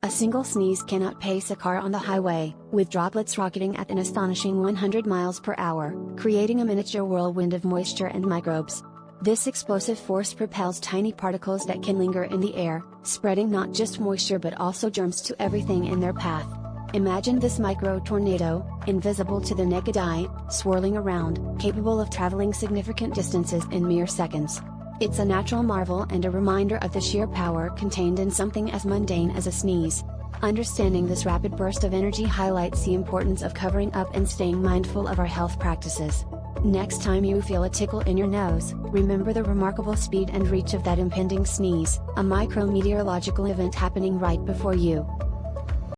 A single sneeze can outpace a car on the highway, with droplets rocketing at an astonishing 100 miles per hour, creating a miniature whirlwind of moisture and microbes. This explosive force propels tiny particles that can linger in the air, spreading not just moisture but also germs to everything in their path. Imagine this micro-tornado, invisible to the naked eye, swirling around, capable of traveling significant distances in mere seconds. It's a natural marvel and a reminder of the sheer power contained in something as mundane as a sneeze. Understanding this rapid burst of energy highlights the importance of covering up and staying mindful of our health practices. Next time you feel a tickle in your nose, remember the remarkable speed and reach of that impending sneeze, a micrometeorological event happening right before you.